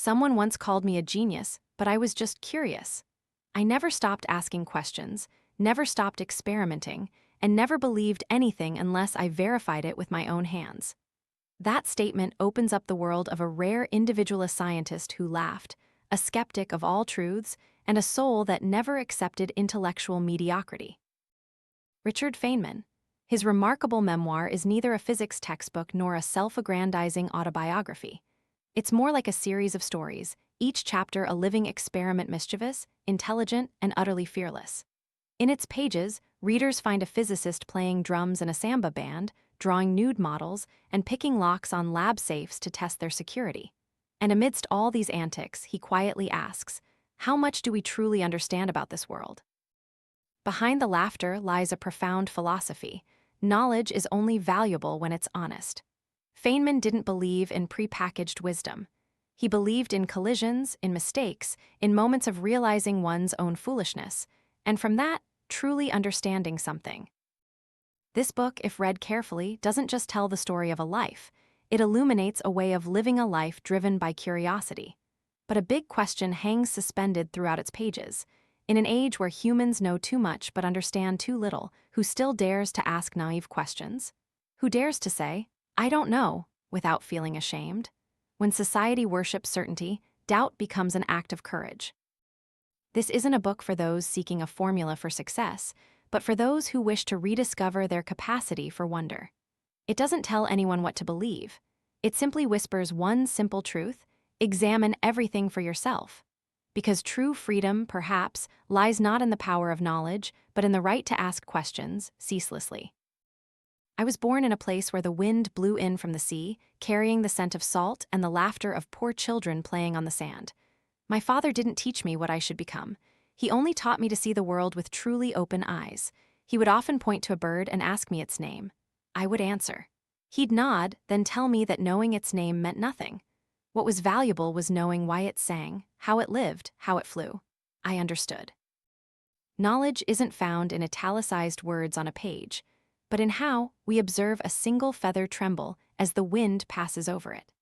Someone once called me a genius, but I was just curious. I never stopped asking questions, never stopped experimenting, and never believed anything unless I verified it with my own hands. That statement opens up the world of a rare individualist scientist who laughed, a skeptic of all truths, and a soul that never accepted intellectual mediocrity. Richard Feynman. His remarkable memoir is neither a physics textbook nor a self-aggrandizing autobiography. It's more like a series of stories, each chapter a living experiment, mischievous, intelligent, and utterly fearless. In its pages, readers find a physicist playing drums in a samba band, drawing nude models, and picking locks on lab safes to test their security. And amidst all these antics, he quietly asks, how much do we truly understand about this world? Behind the laughter lies a profound philosophy. Knowledge is only valuable when it's honest. Feynman didn't believe in prepackaged wisdom. He believed in collisions, in mistakes, in moments of realizing one's own foolishness, and from that, truly understanding something. This book, if read carefully, doesn't just tell the story of a life. It illuminates a way of living a life driven by curiosity. But a big question hangs suspended throughout its pages. In an age where humans know too much but understand too little, who still dares to ask naive questions? Who dares to say, I don't know, without feeling ashamed? When society worships certainty, doubt becomes an act of courage. This isn't a book for those seeking a formula for success, but for those who wish to rediscover their capacity for wonder. It doesn't tell anyone what to believe. It simply whispers one simple truth: examine everything for yourself. Because true freedom, perhaps, lies not in the power of knowledge, but in the right to ask questions ceaselessly. I was born in a place where the wind blew in from the sea, carrying the scent of salt and the laughter of poor children playing on the sand. My father didn't teach me what I should become. He only taught me to see the world with truly open eyes. He would often point to a bird and ask me its name. I would answer. He'd nod, then tell me that knowing its name meant nothing. What was valuable was knowing why it sang, how it lived, how it flew. I understood. Knowledge isn't found in italicized words on a page, but in how we observe a single feather tremble as the wind passes over it.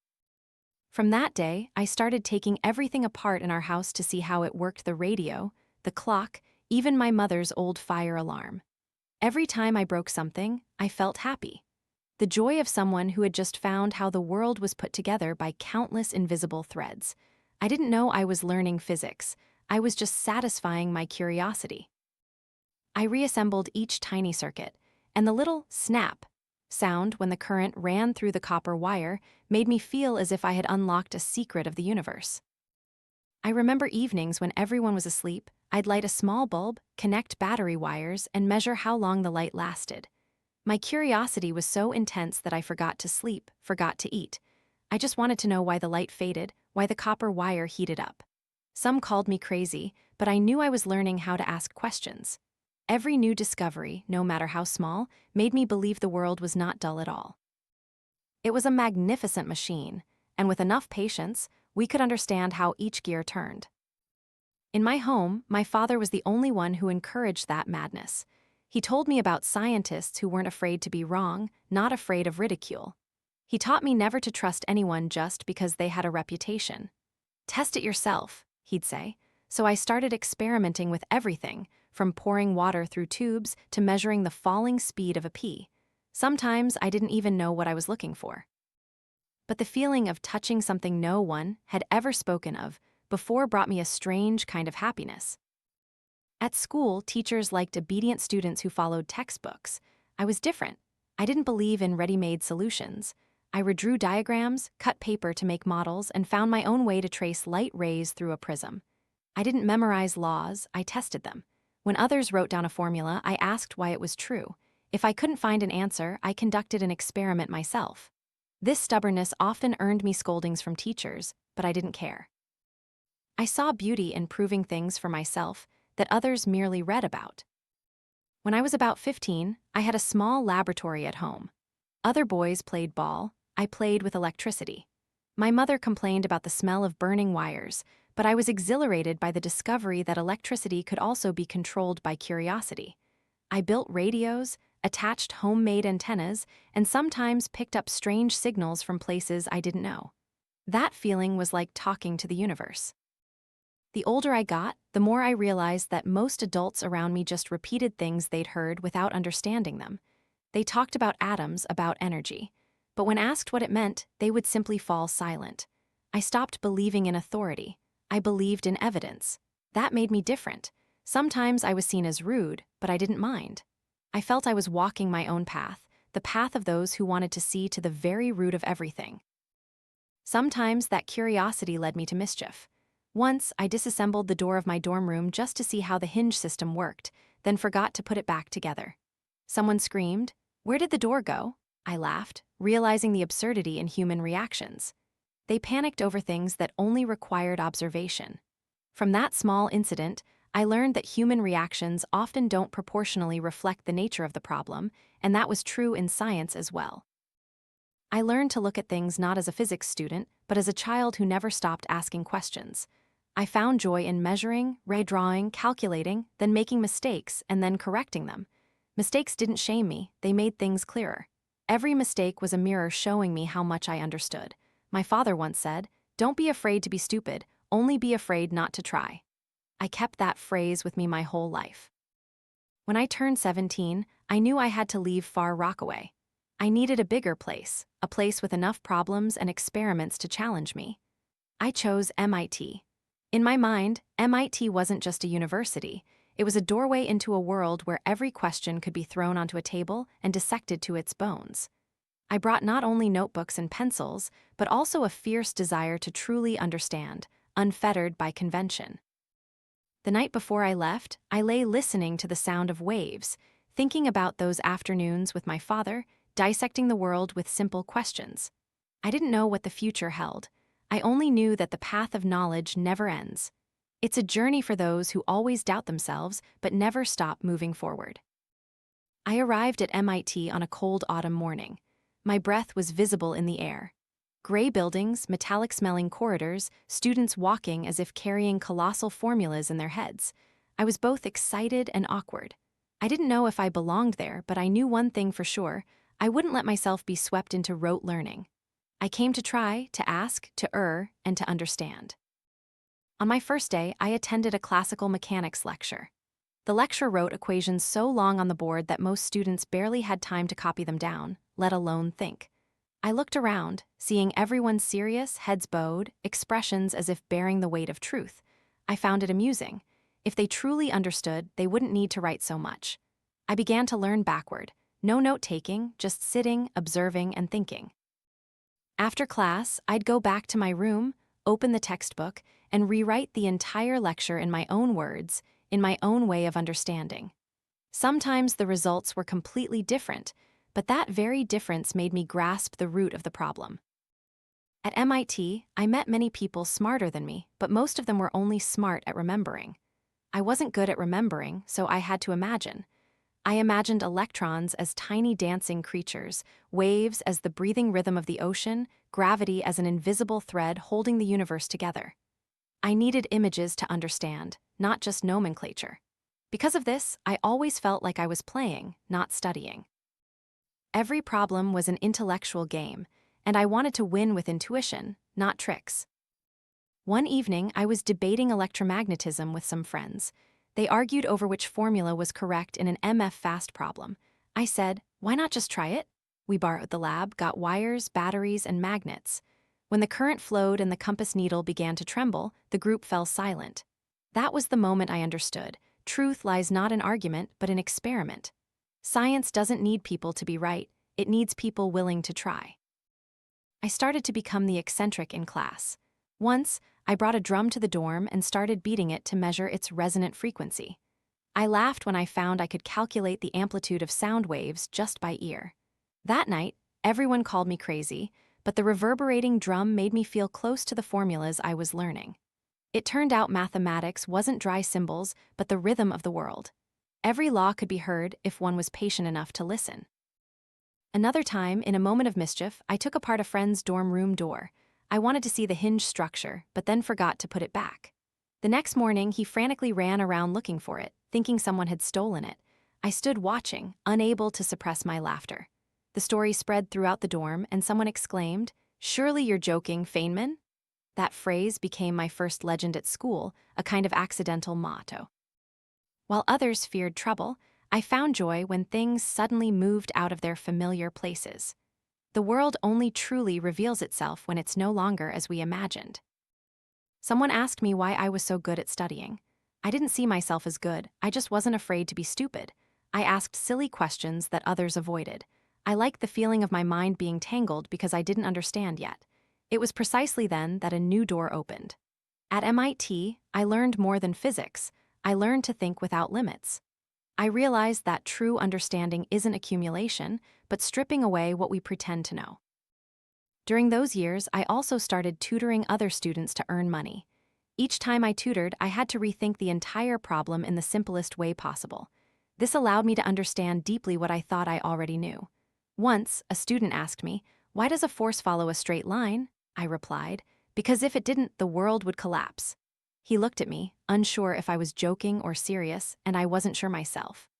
From that day, I started taking everything apart in our house to see how it worked: the radio, the clock, even my mother's old fire alarm. Every time I broke something, I felt happy. The joy of someone who had just found how the world was put together by countless invisible threads. I didn't know I was learning physics. I was just satisfying my curiosity. I reassembled each tiny circuit, and the little snap sound when the current ran through the copper wire made me feel as if I had unlocked a secret of the universe. I remember evenings when everyone was asleep, I'd light a small bulb, connect battery wires, and measure how long the light lasted. My curiosity was so intense that I forgot to sleep, forgot to eat. I just wanted to know why the light faded, why the copper wire heated up. Some called me crazy, but I knew I was learning how to ask questions. Every new discovery, no matter how small, made me believe the world was not dull at all. It was a magnificent machine, and with enough patience, we could understand how each gear turned. In my home, my father was the only one who encouraged that madness. He told me about scientists who weren't afraid to be wrong, not afraid of ridicule. He taught me never to trust anyone just because they had a reputation. Test it yourself, he'd say. So I started experimenting with everything, from pouring water through tubes to measuring the falling speed of a pea. Sometimes I didn't even know what I was looking for. But the feeling of touching something no one had ever spoken of before brought me a strange kind of happiness. At school, teachers liked obedient students who followed textbooks. I was different. I didn't believe in ready-made solutions. I redrew diagrams, cut paper to make models, and found my own way to trace light rays through a prism. I didn't memorize laws, I tested them. When others wrote down a formula, I asked why it was true. If I couldn't find an answer, I conducted an experiment myself. This stubbornness often earned me scoldings from teachers, but I didn't care. I saw beauty in proving things for myself that others merely read about. When I was about 15, I had a small laboratory at home. Other boys played ball, I played with electricity. My mother complained about the smell of burning wires, but I was exhilarated by the discovery that electricity could also be controlled by curiosity. I built radios, attached homemade antennas, and sometimes picked up strange signals from places I didn't know. That feeling was like talking to the universe. The older I got, the more I realized that most adults around me just repeated things they'd heard without understanding them. They talked about atoms, about energy. But when asked what it meant, they would simply fall silent. I stopped believing in authority. I believed in evidence. That made me different. Sometimes I was seen as rude, but I didn't mind. I felt I was walking my own path, the path of those who wanted to see to the very root of everything. Sometimes that curiosity led me to mischief. Once, I disassembled the door of my dorm room just to see how the hinge system worked, then forgot to put it back together. Someone screamed, "Where did the door go?" I laughed, realizing the absurdity in human reactions. They panicked over things that only required observation. From that small incident, I learned that human reactions often don't proportionally reflect the nature of the problem, and that was true in science as well. I learned to look at things not as a physics student, but as a child who never stopped asking questions. I found joy in measuring, redrawing, calculating, then making mistakes, and then correcting them. Mistakes didn't shame me, they made things clearer. Every mistake was a mirror showing me how much I understood. My father once said, "Don't be afraid to be stupid, only be afraid not to try." I kept that phrase with me my whole life. When I turned 17, I knew I had to leave Far Rockaway. I needed a bigger place, a place with enough problems and experiments to challenge me. I chose MIT. In my mind, MIT wasn't just a university, it was a doorway into a world where every question could be thrown onto a table and dissected to its bones. I brought not only notebooks and pencils, but also a fierce desire to truly understand, unfettered by convention. The night before I left, I lay listening to the sound of waves, thinking about those afternoons with my father, dissecting the world with simple questions. I didn't know what the future held. I only knew that the path of knowledge never ends. It's a journey for those who always doubt themselves but never stop moving forward. I arrived at MIT on a cold autumn morning. My breath was visible in the air. Gray buildings, metallic-smelling corridors, students walking as if carrying colossal formulas in their heads. I was both excited and awkward. I didn't know if I belonged there, but I knew one thing for sure: I wouldn't let myself be swept into rote learning. I came to try, to ask, to err, and to understand. On my first day, I attended a classical mechanics lecture. The lecturer wrote equations so long on the board that most students barely had time to copy them down, let alone think. I looked around, seeing everyone serious, heads bowed, expressions as if bearing the weight of truth. I found it amusing. If they truly understood, they wouldn't need to write so much. I began to learn backward. No note-taking, just sitting, observing, and thinking. After class, I'd go back to my room, open the textbook, and rewrite the entire lecture in my own words, in my own way of understanding. Sometimes the results were completely different, but that very difference made me grasp the root of the problem. At MIT, I met many people smarter than me, but most of them were only smart at remembering. I wasn't good at remembering, so I had to imagine. I imagined electrons as tiny dancing creatures, waves as the breathing rhythm of the ocean, gravity as an invisible thread holding the universe together. I needed images to understand, not just nomenclature. Because of this, I always felt like I was playing, not studying. Every problem was an intellectual game, and I wanted to win with intuition, not tricks. One evening, I was debating electromagnetism with some friends. They argued over which formula was correct in an MF fast problem. I said, "Why not just try it?" We borrowed the lab, got wires, batteries, and magnets. When the current flowed and the compass needle began to tremble, the group fell silent. That was the moment I understood. Truth lies not in argument, but in experiment. Science doesn't need people to be right, it needs people willing to try. I started to become the eccentric in class. Once, I brought a drum to the dorm and started beating it to measure its resonant frequency. I laughed when I found I could calculate the amplitude of sound waves just by ear. That night, everyone called me crazy, but the reverberating drum made me feel close to the formulas I was learning. It turned out mathematics wasn't dry symbols, but the rhythm of the world. Every law could be heard if one was patient enough to listen. Another time, in a moment of mischief, I took apart a friend's dorm room door. I wanted to see the hinge structure, but then forgot to put it back. The next morning, he frantically ran around looking for it, thinking someone had stolen it. I stood watching, unable to suppress my laughter. The story spread throughout the dorm, and someone exclaimed, "Surely you're joking, Feynman?" That phrase became my first legend at school, a kind of accidental motto. While others feared trouble, I found joy when things suddenly moved out of their familiar places. The world only truly reveals itself when it's no longer as we imagined. Someone asked me why I was so good at studying. I didn't see myself as good, I just wasn't afraid to be stupid. I asked silly questions that others avoided. I liked the feeling of my mind being tangled because I didn't understand yet. It was precisely then that a new door opened. At MIT, I learned more than physics. I learned to think without limits. I realized that true understanding isn't accumulation, but stripping away what we pretend to know. During those years, I also started tutoring other students to earn money. Each time I tutored, I had to rethink the entire problem in the simplest way possible. This allowed me to understand deeply what I thought I already knew. Once, a student asked me, "Why does a force follow a straight line?" I replied, "Because if it didn't, the world would collapse." He looked at me, unsure if I was joking or serious, and I wasn't sure myself.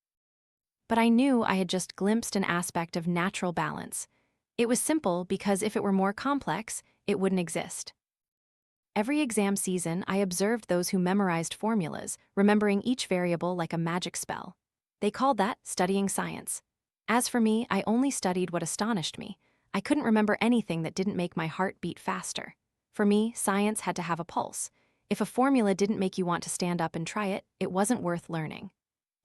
But I knew I had just glimpsed an aspect of natural balance. It was simple because if it were more complex, it wouldn't exist. Every exam season, I observed those who memorized formulas, remembering each variable like a magic spell. They called that studying science. As for me, I only studied what astonished me. I couldn't remember anything that didn't make my heart beat faster. For me, science had to have a pulse. If a formula didn't make you want to stand up and try it, it wasn't worth learning.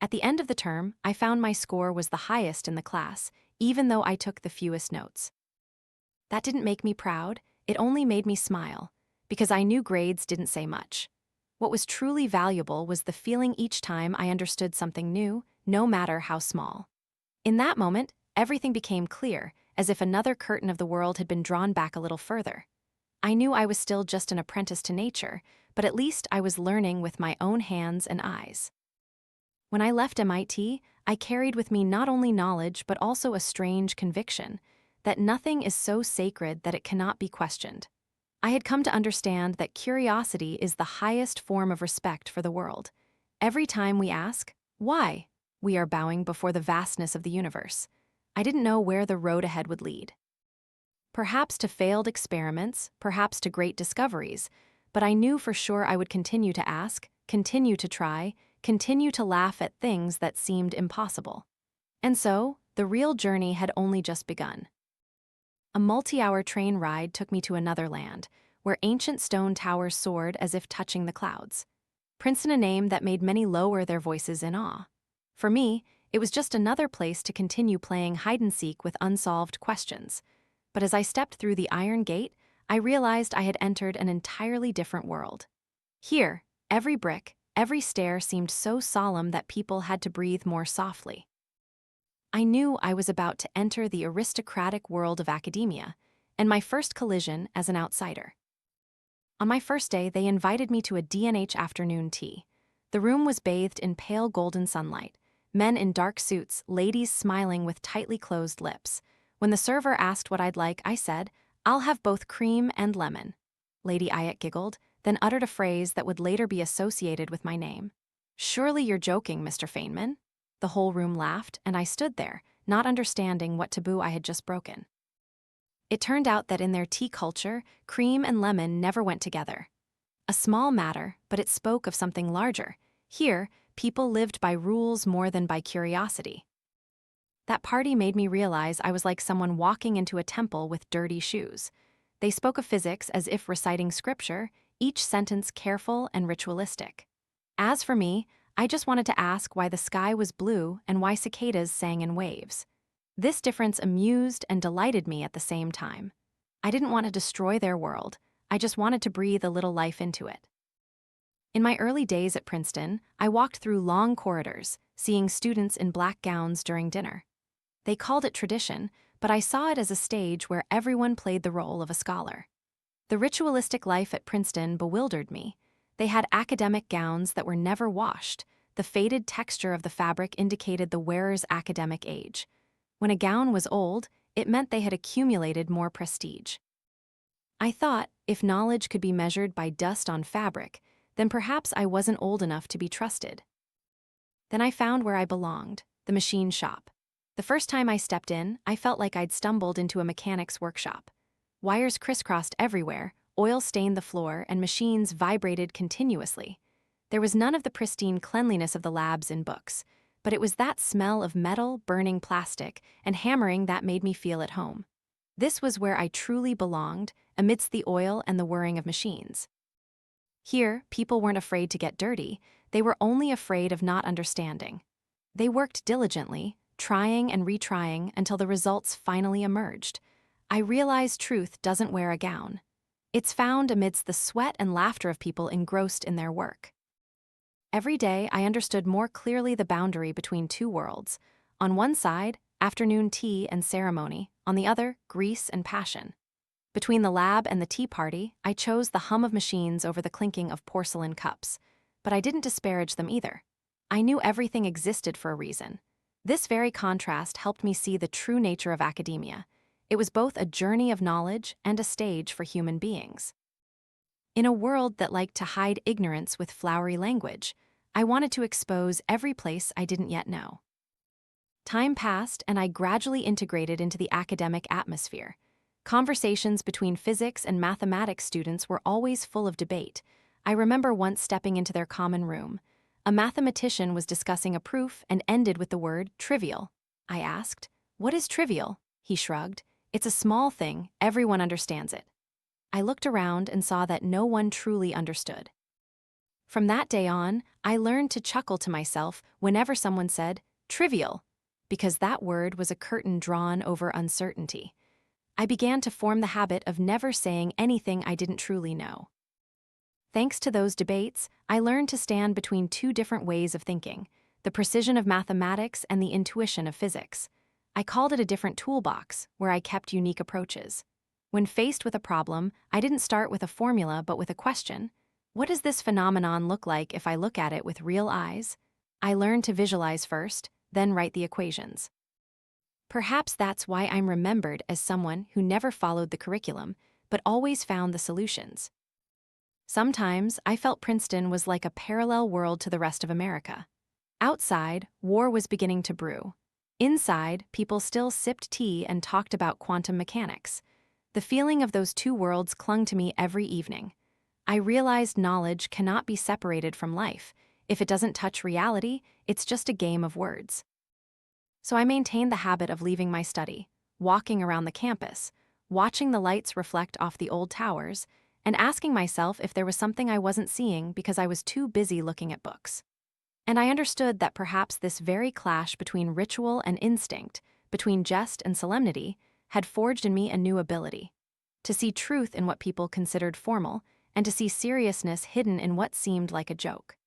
At the end of the term, I found my score was the highest in the class, even though I took the fewest notes. That didn't make me proud, it only made me smile, because I knew grades didn't say much. What was truly valuable was the feeling each time I understood something new, no matter how small. In that moment, everything became clear, as if another curtain of the world had been drawn back a little further. I knew I was still just an apprentice to nature, but at least I was learning with my own hands and eyes. When I left MIT, I carried with me not only knowledge but also a strange conviction that nothing is so sacred that it cannot be questioned. I had come to understand that curiosity is the highest form of respect for the world. Every time we ask, "Why?" we are bowing before the vastness of the universe. I didn't know where the road ahead would lead. Perhaps to failed experiments, perhaps to great discoveries, but I knew for sure I would continue to ask, continue to try, continue to laugh at things that seemed impossible. And so, the real journey had only just begun. A multi-hour train ride took me to another land, where ancient stone towers soared as if touching the clouds. Princeton, a name that made many lower their voices in awe. For me, it was just another place to continue playing hide-and-seek with unsolved questions. But as I stepped through the iron gate, I realized I had entered an entirely different world. Here, every brick, every stair seemed so solemn that people had to breathe more softly. I knew I was about to enter the aristocratic world of academia, and my first collision as an outsider. On my first day, they invited me to a D&H afternoon tea. The room was bathed in pale golden sunlight, men in dark suits, ladies smiling with tightly closed lips. When the server asked what I'd like, I said, "I'll have both cream and lemon." Lady Ayat giggled, then uttered a phrase that would later be associated with my name. "Surely you're joking, Mr. Feynman?" The whole room laughed, and I stood there, not understanding what taboo I had just broken. It turned out that in their tea culture, cream and lemon never went together. A small matter, but it spoke of something larger. Here, people lived by rules more than by curiosity. That party made me realize I was like someone walking into a temple with dirty shoes. They spoke of physics as if reciting scripture, each sentence careful and ritualistic. As for me, I just wanted to ask why the sky was blue and why cicadas sang in waves. This difference amused and delighted me at the same time. I didn't want to destroy their world, I just wanted to breathe a little life into it. In my early days at Princeton, I walked through long corridors, seeing students in black gowns during dinner. They called it tradition, but I saw it as a stage where everyone played the role of a scholar. The ritualistic life at Princeton bewildered me. They had academic gowns that were never washed. The faded texture of the fabric indicated the wearer's academic age. When a gown was old, it meant they had accumulated more prestige. I thought, if knowledge could be measured by dust on fabric, then perhaps I wasn't old enough to be trusted. Then I found where I belonged, the machine shop. The first time I stepped in, I felt like I'd stumbled into a mechanic's workshop. Wires crisscrossed everywhere, oil stained the floor, and machines vibrated continuously. There was none of the pristine cleanliness of the labs in books, but it was that smell of metal, burning plastic, and hammering that made me feel at home. This was where I truly belonged, amidst the oil and the whirring of machines. Here, people weren't afraid to get dirty, they were only afraid of not understanding. They worked diligently, trying and retrying until the results finally emerged. I realized truth doesn't wear a gown. It's found amidst the sweat and laughter of people engrossed in their work. Every day, I understood more clearly the boundary between two worlds. On one side, afternoon tea and ceremony, on the other, grease and passion. Between the lab and the tea party, I chose the hum of machines over the clinking of porcelain cups. But I didn't disparage them either. I knew everything existed for a reason. This very contrast helped me see the true nature of academia. It was both a journey of knowledge and a stage for human beings. In a world that liked to hide ignorance with flowery language, I wanted to expose every place I didn't yet know. Time passed, and I gradually integrated into the academic atmosphere. Conversations between physics and mathematics students were always full of debate. I remember once stepping into their common room. A mathematician was discussing a proof and ended with the word trivial. I asked, "What is trivial?" He shrugged. "It's a small thing, everyone understands it." I looked around and saw that no one truly understood. From that day on, I learned to chuckle to myself whenever someone said, "trivial," because that word was a curtain drawn over uncertainty. I began to form the habit of never saying anything I didn't truly know. Thanks to those debates, I learned to stand between two different ways of thinking, the precision of mathematics and the intuition of physics. I called it a different toolbox, where I kept unique approaches. When faced with a problem, I didn't start with a formula but with a question. What does this phenomenon look like if I look at it with real eyes? I learned to visualize first, then write the equations. Perhaps that's why I'm remembered as someone who never followed the curriculum, but always found the solutions. Sometimes I felt Princeton was like a parallel world to the rest of America. Outside, war was beginning to brew. Inside, people still sipped tea and talked about quantum mechanics. The feeling of those two worlds clung to me every evening. I realized knowledge cannot be separated from life. If it doesn't touch reality, it's just a game of words. So I maintained the habit of leaving my study, walking around the campus, watching the lights reflect off the old towers, and asking myself if there was something I wasn't seeing because I was too busy looking at books. And I understood that perhaps this very clash between ritual and instinct, between jest and solemnity, had forged in me a new ability: to see truth in what people considered formal, and to see seriousness hidden in what seemed like a joke.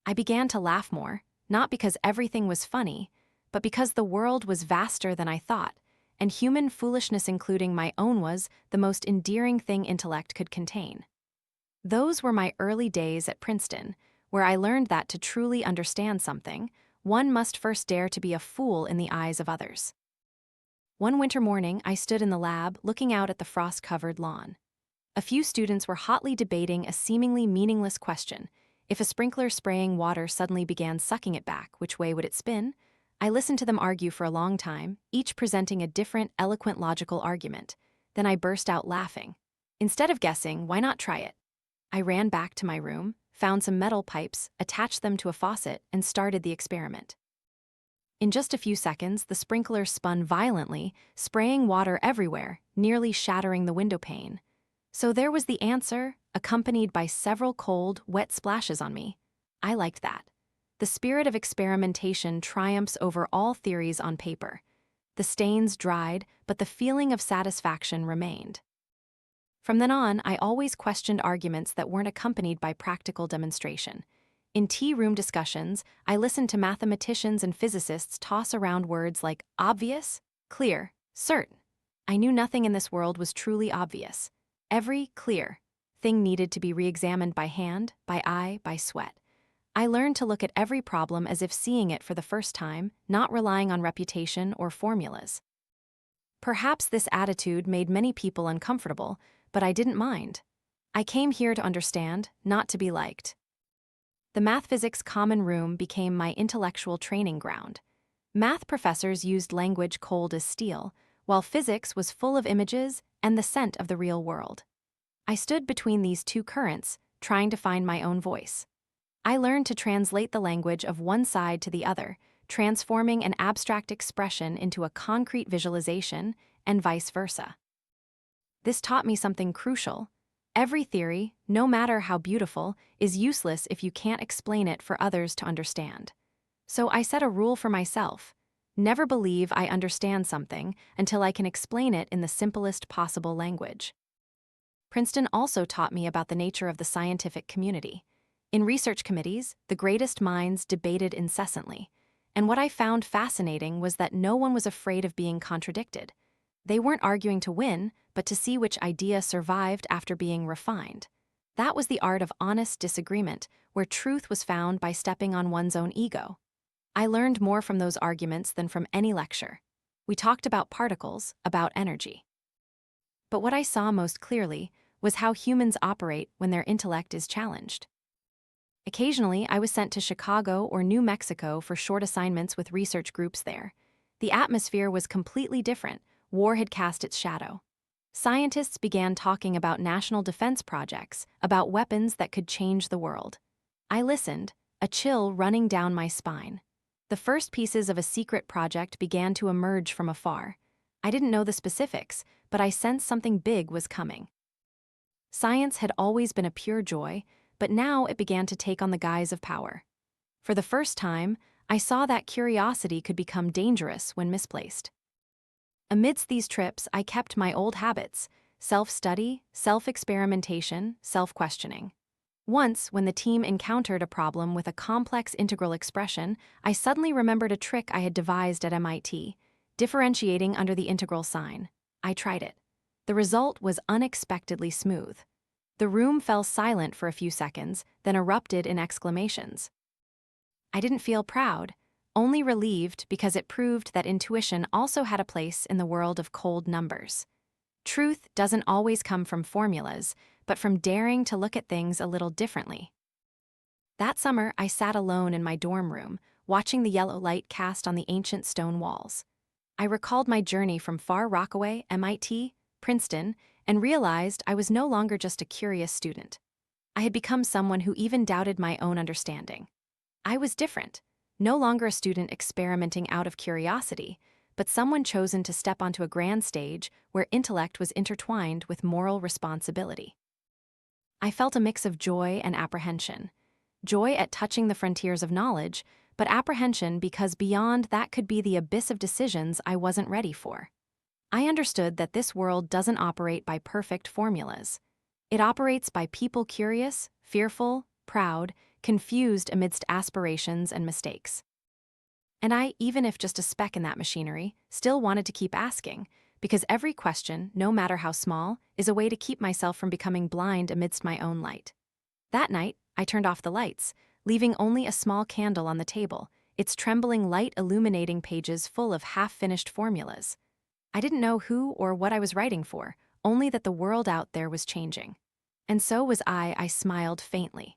I began to laugh more, not because everything was funny, but because the world was vaster than I thought, and human foolishness, including my own, was the most endearing thing intellect could contain. Those were my early days at Princeton, where I learned that to truly understand something, one must first dare to be a fool in the eyes of others. One winter morning, I stood in the lab looking out at the frost-covered lawn. A few students were hotly debating a seemingly meaningless question. If a sprinkler spraying water suddenly began sucking it back, which way would it spin? I listened to them argue for a long time, each presenting a different, eloquent, logical argument. Then I burst out laughing. Instead of guessing, why not try it? I ran back to my room, found some metal pipes, attached them to a faucet, and started the experiment. In just a few seconds, the sprinkler spun violently, spraying water everywhere, nearly shattering the window pane. So there was the answer, accompanied by several cold, wet splashes on me. I liked that. The spirit of experimentation triumphs over all theories on paper. The stains dried, but the feeling of satisfaction remained. From then on, I always questioned arguments that weren't accompanied by practical demonstration. In tea room discussions, I listened to mathematicians and physicists toss around words like obvious, clear, certain. I knew nothing in this world was truly obvious. Every clear thing needed to be re-examined by hand, by eye, by sweat. I learned to look at every problem as if seeing it for the first time, not relying on reputation or formulas. Perhaps this attitude made many people uncomfortable, but I didn't mind. I came here to understand, not to be liked. The math physics common room became my intellectual training ground. Math professors used language cold as steel, while physics was full of images and the scent of the real world. I stood between these two currents, trying to find my own voice. I learned to translate the language of one side to the other, transforming an abstract expression into a concrete visualization, and vice versa. This taught me something crucial. Every theory, no matter how beautiful, is useless if you can't explain it for others to understand. So I set a rule for myself: never believe I understand something until I can explain it in the simplest possible language. Princeton also taught me about the nature of the scientific community. In research committees, the greatest minds debated incessantly, and what I found fascinating was that no one was afraid of being contradicted. They weren't arguing to win, but to see which idea survived after being refined. That was the art of honest disagreement, where truth was found by stepping on one's own ego. I learned more from those arguments than from any lecture. We talked about particles, about energy. But what I saw most clearly was how humans operate when their intellect is challenged. Occasionally, I was sent to Chicago or New Mexico for short assignments with research groups there. The atmosphere was completely different. War had cast its shadow. Scientists began talking about national defense projects, about weapons that could change the world. I listened, a chill running down my spine. The first pieces of a secret project began to emerge from afar. I didn't know the specifics, but I sensed something big was coming. Science had always been a pure joy, but now it began to take on the guise of power. For the first time, I saw that curiosity could become dangerous when misplaced. Amidst these trips, I kept my old habits: self-study, self-experimentation, self-questioning. Once, when the team encountered a problem with a complex integral expression, I suddenly remembered a trick I had devised at MIT: differentiating under the integral sign. I tried it. The result was unexpectedly smooth. The room fell silent for a few seconds, then erupted in exclamations. I didn't feel proud, only relieved, because it proved that intuition also had a place in the world of cold numbers. Truth doesn't always come from formulas, but from daring to look at things a little differently. That summer, I sat alone in my dorm room, watching the yellow light cast on the ancient stone walls. I recalled my journey from Far Rockaway, MIT, Princeton, and realized I was no longer just a curious student. I had become someone who even doubted my own understanding. I was different, no longer a student experimenting out of curiosity, but someone chosen to step onto a grand stage where intellect was intertwined with moral responsibility. I felt a mix of joy and apprehension. Joy at touching the frontiers of knowledge, but apprehension because beyond that could be the abyss of decisions I wasn't ready for. I understood that this world doesn't operate by perfect formulas. It operates by people curious, fearful, proud, confused amidst aspirations and mistakes. And I, even if just a speck in that machinery, still wanted to keep asking, because every question, no matter how small, is a way to keep myself from becoming blind amidst my own light. That night, I turned off the lights, leaving only a small candle on the table, its trembling light illuminating pages full of half-finished formulas. I didn't know who or what I was writing for, only that the world out there was changing. And so was I smiled faintly.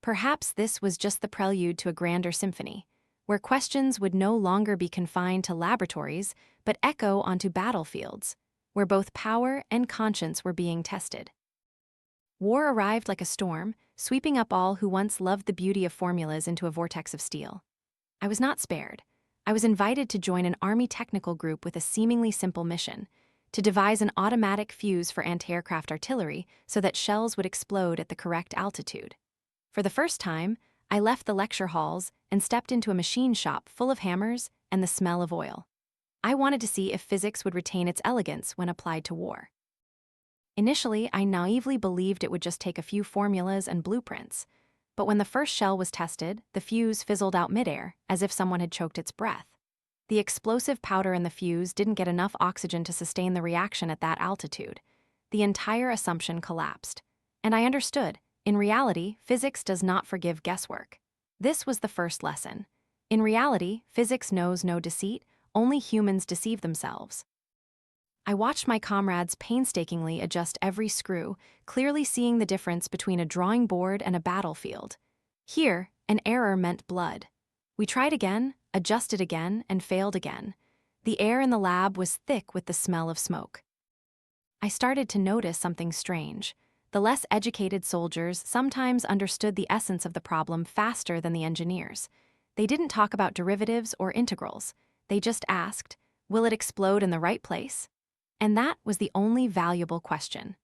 Perhaps this was just the prelude to a grander symphony, where questions would no longer be confined to laboratories, but echo onto battlefields, where both power and conscience were being tested. War arrived like a storm, sweeping up all who once loved the beauty of formulas into a vortex of steel. I was not spared. I was invited to join an Army technical group with a seemingly simple mission: to devise an automatic fuse for anti-aircraft artillery so that shells would explode at the correct altitude. For the first time, I left the lecture halls and stepped into a machine shop full of hammers and the smell of oil. I wanted to see if physics would retain its elegance when applied to war. Initially, I naively believed it would just take a few formulas and blueprints. But when the first shell was tested, the fuse fizzled out midair, as if someone had choked its breath. The explosive powder in the fuse didn't get enough oxygen to sustain the reaction at that altitude. The entire assumption collapsed. And I understood. In reality, physics does not forgive guesswork. This was the first lesson. In reality, physics knows no deceit, only humans deceive themselves. I watched my comrades painstakingly adjust every screw, clearly seeing the difference between a drawing board and a battlefield. Here, an error meant blood. We tried again, adjusted again, and failed again. The air in the lab was thick with the smell of smoke. I started to notice something strange. The less educated soldiers sometimes understood the essence of the problem faster than the engineers. They didn't talk about derivatives or integrals. They just asked, will it explode in the right place? And that was the only valuable question.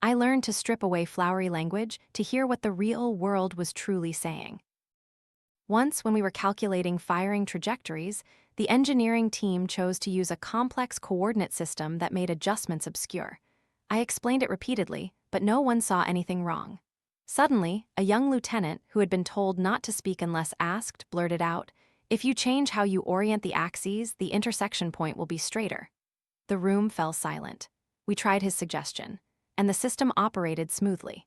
I learned to strip away flowery language to hear what the real world was truly saying. Once, when we were calculating firing trajectories, the engineering team chose to use a complex coordinate system that made adjustments obscure. I explained it repeatedly, but no one saw anything wrong. Suddenly, a young lieutenant who had been told not to speak unless asked blurted out, "If you change how you orient the axes, the intersection point will be straighter." The room fell silent. We tried his suggestion, and the system operated smoothly.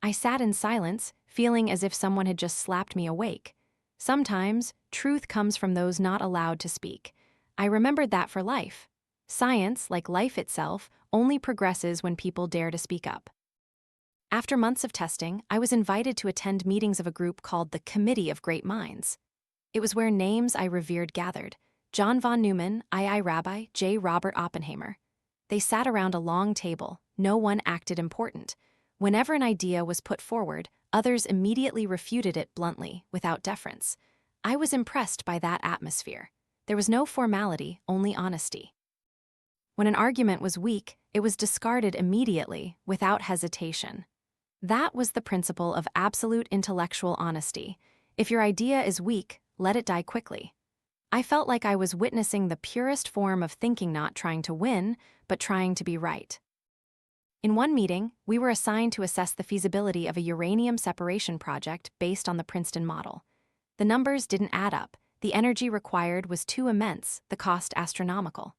I sat in silence, feeling as if someone had just slapped me awake. Sometimes, truth comes from those not allowed to speak. I remembered that for life. Science, like life itself, only progresses when people dare to speak up. After months of testing, I was invited to attend meetings of a group called the Committee of Great Minds. It was where names I revered gathered: John von Neumann, II Rabbi, J. Robert Oppenheimer. They sat around a long table. No one acted important. Whenever an idea was put forward, others immediately refuted it bluntly, without deference. I was impressed by that atmosphere. There was no formality, only honesty. When an argument was weak, it was discarded immediately, without hesitation. That was the principle of absolute intellectual honesty. If your idea is weak, let it die quickly. I felt like I was witnessing the purest form of thinking, not trying to win, but trying to be right. In one meeting, we were assigned to assess the feasibility of a uranium separation project based on the Princeton model. The numbers didn't add up. The energy required was too immense, the cost astronomical.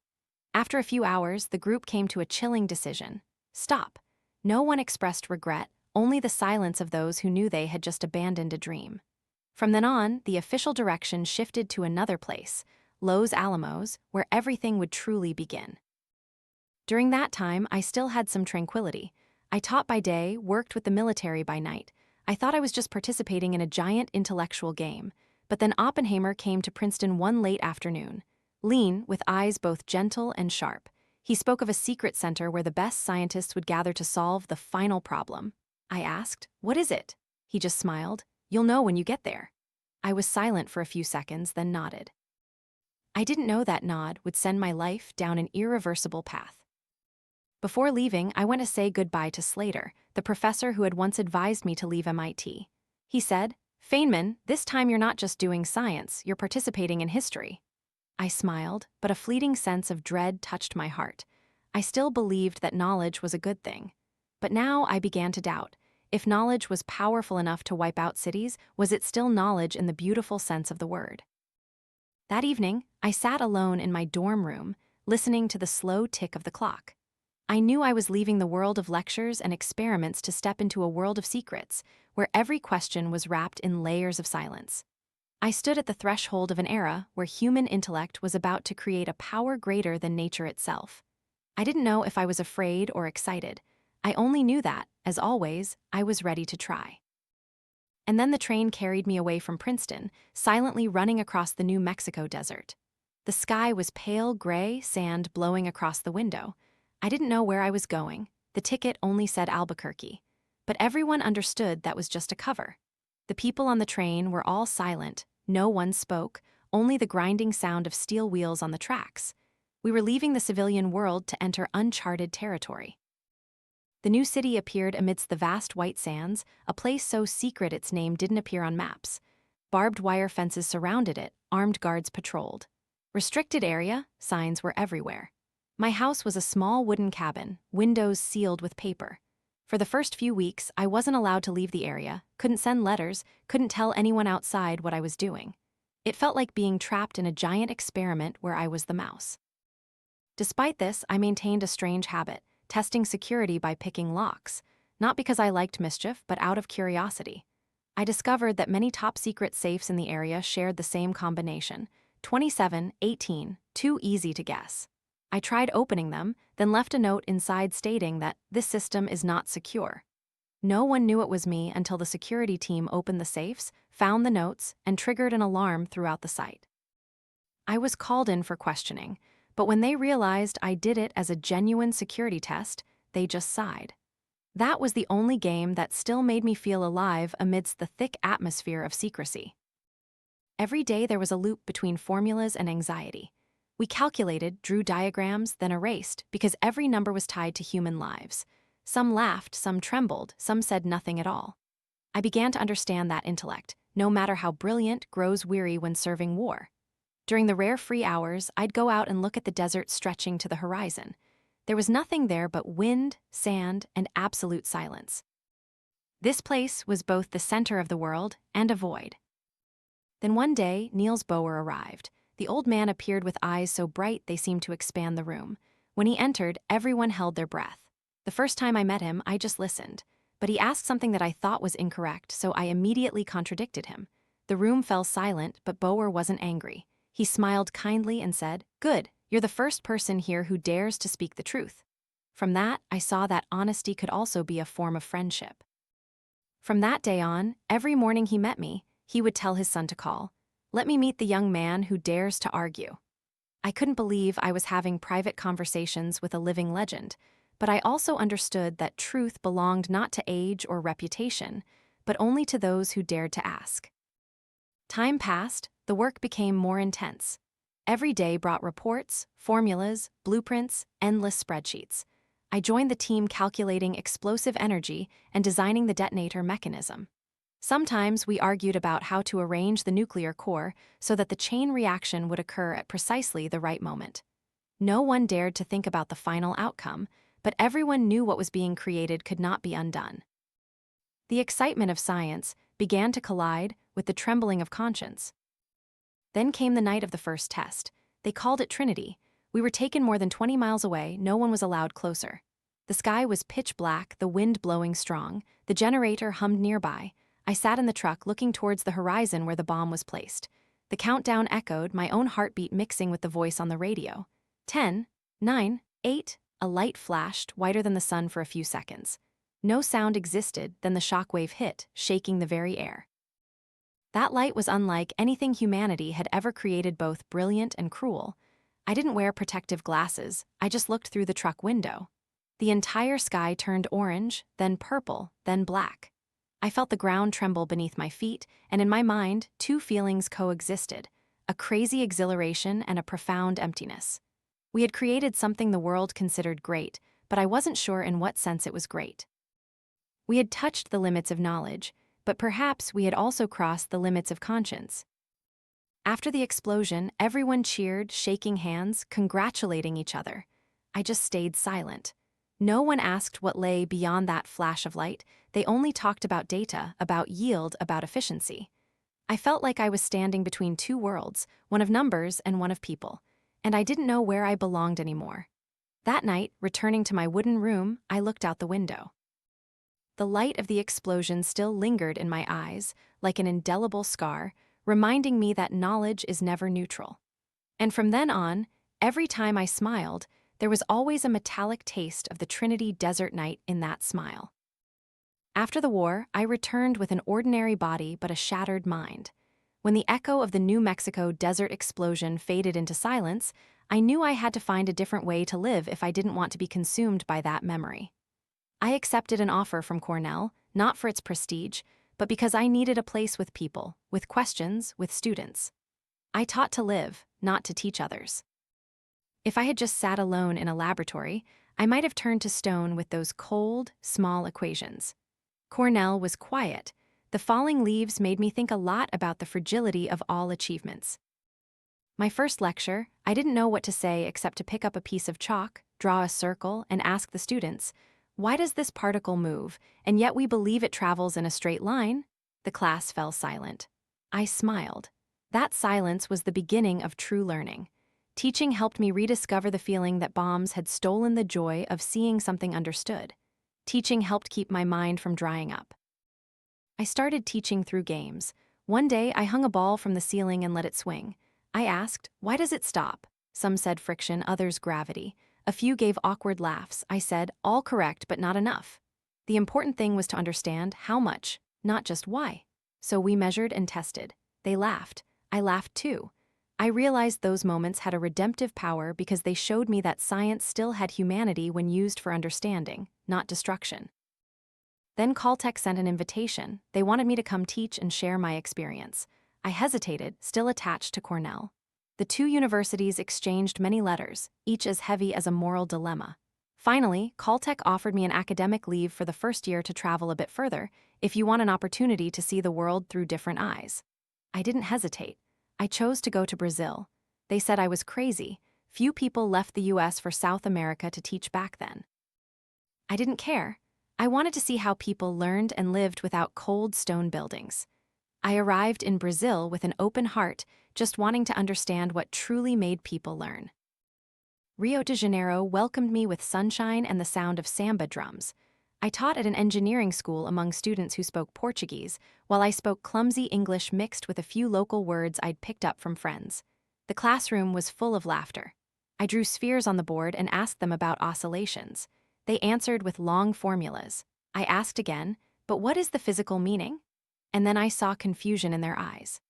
After a few hours, the group came to a chilling decision: stop. No one expressed regret, only the silence of those who knew they had just abandoned a dream. From then on, the official direction shifted to another place, Los Alamos, where everything would truly begin. During that time, I still had some tranquility. I taught by day, worked with the military by night. I thought I was just participating in a giant intellectual game. But then Oppenheimer came to Princeton one late afternoon. Lean, with eyes both gentle and sharp. He spoke of a secret center where the best scientists would gather to solve the final problem. I asked, "What is it?" He just smiled. "You'll know when you get there." I was silent for a few seconds, then nodded. I didn't know that nod would send my life down an irreversible path. Before leaving, I went to say goodbye to Slater, the professor who had once advised me to leave MIT. He said, "Feynman, this time you're not just doing science, you're participating in history." I smiled, but a fleeting sense of dread touched my heart. I still believed that knowledge was a good thing. But now I began to doubt. If knowledge was powerful enough to wipe out cities, was it still knowledge in the beautiful sense of the word? That evening, I sat alone in my dorm room, listening to the slow tick of the clock. I knew I was leaving the world of lectures and experiments to step into a world of secrets, where every question was wrapped in layers of silence. I stood at the threshold of an era where human intellect was about to create a power greater than nature itself. I didn't know if I was afraid or excited. I only knew that, as always, I was ready to try. And then the train carried me away from Princeton, silently running across the New Mexico desert. The sky was pale gray, sand blowing across the window. I didn't know where I was going. The ticket only said Albuquerque. But everyone understood that was just a cover. The people on the train were all silent. No one spoke, only the grinding sound of steel wheels on the tracks. We were leaving the civilian world to enter uncharted territory. The new city appeared amidst the vast white sands, a place so secret its name didn't appear on maps. Barbed wire fences surrounded it, armed guards patrolled. Restricted area, signs were everywhere. My house was a small wooden cabin, windows sealed with paper. For the first few weeks, I wasn't allowed to leave the area, couldn't send letters, couldn't tell anyone outside what I was doing. It felt like being trapped in a giant experiment where I was the mouse. Despite this, I maintained a strange habit, testing security by picking locks, not because I liked mischief, but out of curiosity. I discovered that many top-secret safes in the area shared the same combination: 27, 18, too easy to guess. I tried opening them, then left a note inside stating that this system is not secure. No one knew it was me until the security team opened the safes, found the notes, and triggered an alarm throughout the site. I was called in for questioning, but when they realized I did it as a genuine security test, they just sighed. That was the only game that still made me feel alive amidst the thick atmosphere of secrecy. Every day there was a loop between formulas and anxiety. We calculated, drew diagrams, then erased, because every number was tied to human lives. Some laughed, some trembled, some said nothing at all. I began to understand that intellect, no matter how brilliant, grows weary when serving war. During the rare free hours, I'd go out and look at the desert stretching to the horizon. There was nothing there but wind, sand, and absolute silence. This place was both the center of the world and a void. Then one day, Niels Bohr arrived. The old man appeared with eyes so bright they seemed to expand the room. When he entered, everyone held their breath. The first time I met him, I just listened. But he asked something that I thought was incorrect, so I immediately contradicted him. The room fell silent, but Bohr wasn't angry. He smiled kindly and said, "Good, you're the first person here who dares to speak the truth." From that, I saw that honesty could also be a form of friendship. From that day on, every morning he met me, he would tell his son to call. "Let me meet the young man who dares to argue." I couldn't believe I was having private conversations with a living legend, but I also understood that truth belonged not to age or reputation, but only to those who dared to ask. Time passed, the work became more intense. Every day brought reports, formulas, blueprints, endless spreadsheets. I joined the team calculating explosive energy and designing the detonator mechanism. Sometimes we argued about how to arrange the nuclear core so that the chain reaction would occur at precisely the right moment. No one dared to think about the final outcome, but everyone knew what was being created could not be undone. The excitement of science began to collide with the trembling of conscience. Then came the night of the first test. They called it Trinity. We were taken more than 20 miles away, no one was allowed closer. The sky was pitch black, the wind blowing strong, the generator hummed nearby. I sat in the truck looking towards the horizon where the bomb was placed. The countdown echoed, my own heartbeat mixing with the voice on the radio. 10, 9, 8, a light flashed, whiter than the sun for a few seconds. No sound existed, then the shockwave hit, shaking the very air. That light was unlike anything humanity had ever created, both brilliant and cruel. I didn't wear protective glasses, I just looked through the truck window. The entire sky turned orange, then purple, then black. I felt the ground tremble beneath my feet, and in my mind, two feelings coexisted, a crazy exhilaration and a profound emptiness. We had created something the world considered great, but I wasn't sure in what sense it was great. We had touched the limits of knowledge, but perhaps we had also crossed the limits of conscience. After the explosion, everyone cheered, shaking hands, congratulating each other. I just stayed silent. No one asked what lay beyond that flash of light. They only talked about data, about yield, about efficiency. I felt like I was standing between two worlds, one of numbers and one of people, and I didn't know where I belonged anymore. That night, returning to my wooden room, I looked out the window. The light of the explosion still lingered in my eyes, like an indelible scar, reminding me that knowledge is never neutral. And from then on, every time I smiled, there was always a metallic taste of the Trinity desert night in that smile. After the war, I returned with an ordinary body but a shattered mind. When the echo of the New Mexico desert explosion faded into silence, I knew I had to find a different way to live if I didn't want to be consumed by that memory. I accepted an offer from Cornell, not for its prestige, but because I needed a place with people, with questions, with students. I taught to live, not to teach others. If I had just sat alone in a laboratory, I might have turned to stone with those cold, small equations. Cornell was quiet. The falling leaves made me think a lot about the fragility of all achievements. My first lecture, I didn't know what to say except to pick up a piece of chalk, draw a circle, and ask the students, "Why does this particle move, and yet we believe it travels in a straight line?" The class fell silent. I smiled. That silence was the beginning of true learning. Teaching helped me rediscover the feeling that bombs had stolen the joy of seeing something understood. Teaching helped keep my mind from drying up. I started teaching through games. One day, I hung a ball from the ceiling and let it swing. I asked, "Why does it stop?" Some said friction, others gravity. A few gave awkward laughs. I said, "All correct, but not enough." The important thing was to understand how much, not just why. So we measured and tested. They laughed. I laughed too. I realized those moments had a redemptive power because they showed me that science still had humanity when used for understanding, not destruction. Then Caltech sent an invitation. They wanted me to come teach and share my experience. I hesitated, still attached to Cornell. The two universities exchanged many letters, each as heavy as a moral dilemma. Finally, Caltech offered me an academic leave for the first year to travel a bit further, if you want an opportunity to see the world through different eyes. I didn't hesitate. I chose to go to Brazil. They said I was crazy. Few people left the US for South America to teach back then. I didn't care. I wanted to see how people learned and lived without cold stone buildings. I arrived in Brazil with an open heart, just wanting to understand what truly made people learn. Rio de Janeiro welcomed me with sunshine and the sound of samba drums. I taught at an engineering school among students who spoke Portuguese, while I spoke clumsy English mixed with a few local words I'd picked up from friends. The classroom was full of laughter. I drew spheres on the board and asked them about oscillations. They answered with long formulas. I asked again, but what is the physical meaning? And then I saw confusion in their eyes.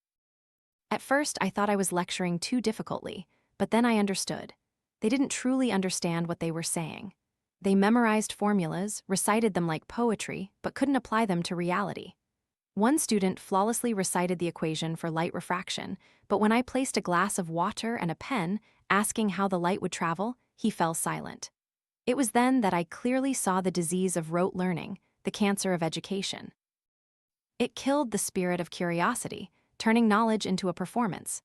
At first, I thought I was lecturing too difficultly, but then I understood. They didn't truly understand what they were saying. They memorized formulas, recited them like poetry, but couldn't apply them to reality. One student flawlessly recited the equation for light refraction, but when I placed a glass of water and a pen, asking how the light would travel, he fell silent. It was then that I clearly saw the disease of rote learning, the cancer of education. It killed the spirit of curiosity, turning knowledge into a performance.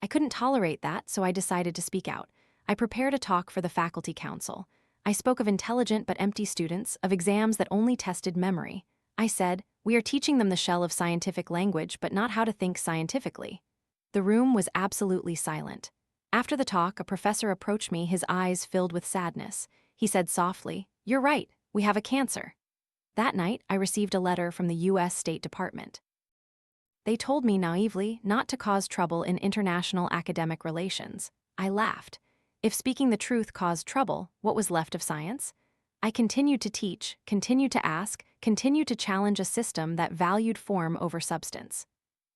I couldn't tolerate that, so I decided to speak out. I prepared a talk for the faculty council. I spoke of intelligent but empty students, of exams that only tested memory. I said, we are teaching them the shell of scientific language, but not how to think scientifically. The room was absolutely silent. After the talk, a professor approached me, his eyes filled with sadness. He said softly, "You're right, we have a cancer." That night, I received a letter from the US State Department. They told me naively not to cause trouble in international academic relations. I laughed. If speaking the truth caused trouble, what was left of science? I continued to teach, continued to ask, continued to challenge a system that valued form over substance.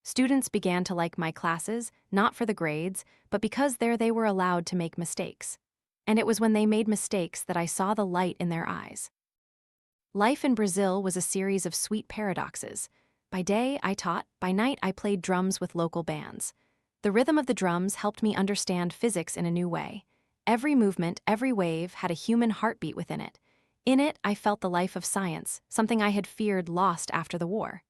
Students began to like my classes, not for the grades, but because there they were allowed to make mistakes. And it was when they made mistakes that I saw the light in their eyes. Life in Brazil was a series of sweet paradoxes. By day, I taught, by night, I played drums with local bands. The rhythm of the drums helped me understand physics in a new way. Every movement, every wave had a human heartbeat within it. In it, I felt the life of science, something I had feared lost after the war.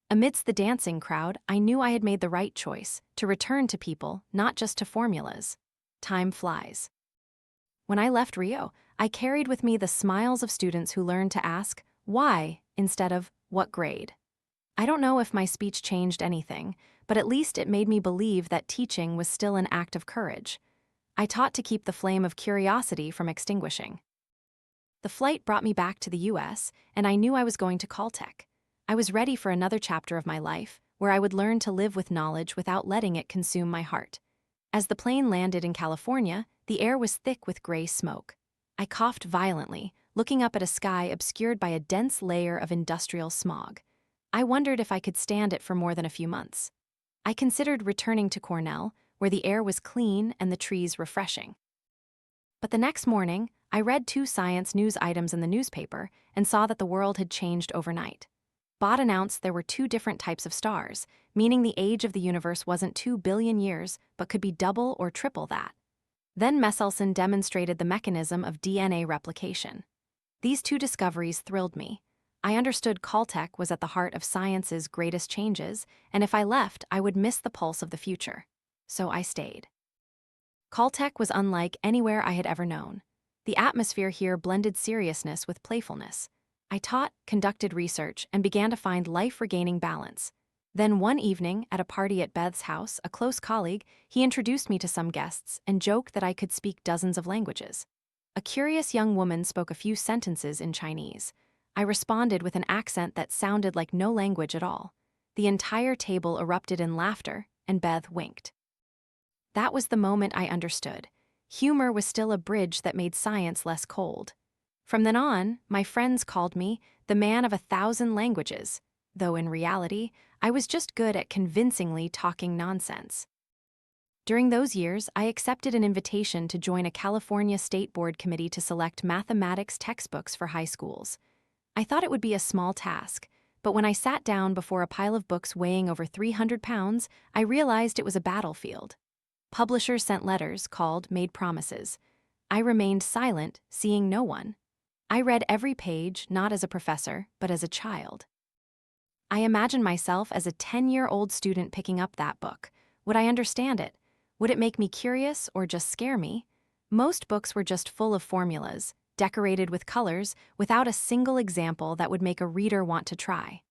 Amidst the dancing crowd, I knew I had made the right choice, to return to people, not just to formulas. Time flies. When I left Rio, I carried with me the smiles of students who learned to ask, why, instead of, what grade? I don't know if my speech changed anything, but at least it made me believe that teaching was still an act of courage. I taught to keep the flame of curiosity from extinguishing. The flight brought me back to the US, and I knew I was going to Caltech. I was ready for another chapter of my life, where I would learn to live with knowledge without letting it consume my heart. As the plane landed in California, the air was thick with gray smoke. I coughed violently, looking up at a sky obscured by a dense layer of industrial smog. I wondered if I could stand it for more than a few months. I considered returning to Cornell, where the air was clean and the trees refreshing. But the next morning, I read 2 science news items in the newspaper and saw that the world had changed overnight. Bott announced there were 2 different types of stars, meaning the age of the universe wasn't 2 billion years, but could be double or triple that. Then Messelson demonstrated the mechanism of DNA replication. These 2 discoveries thrilled me. I understood Caltech was at the heart of science's greatest changes, and if I left, I would miss the pulse of the future. So I stayed. Caltech was unlike anywhere I had ever known. The atmosphere here blended seriousness with playfulness. I taught, conducted research, and began to find life-regaining balance. Then one evening, at a party at Beth's house, a close colleague, he introduced me to some guests and joked that I could speak dozens of languages. A curious young woman spoke a few sentences in Chinese. I responded with an accent that sounded like no language at all. The entire table erupted in laughter, and Beth winked. That was the moment I understood. Humor was still a bridge that made science less cold. From then on, my friends called me the man of 1,000 languages, though in reality, I was just good at convincingly talking nonsense. During those years, I accepted an invitation to join a California State Board committee to select mathematics textbooks for high schools. I thought it would be a small task, but when I sat down before a pile of books weighing over 300 pounds, I realized it was a battlefield. Publishers sent letters, called, made promises. I remained silent, seeing no one. I read every page, not as a professor, but as a child. I imagined myself as a 10-year-old student picking up that book. Would I understand it? Would it make me curious or just scare me? Most books were just full of formulas, decorated with colors, without a single example that would make a reader want to try.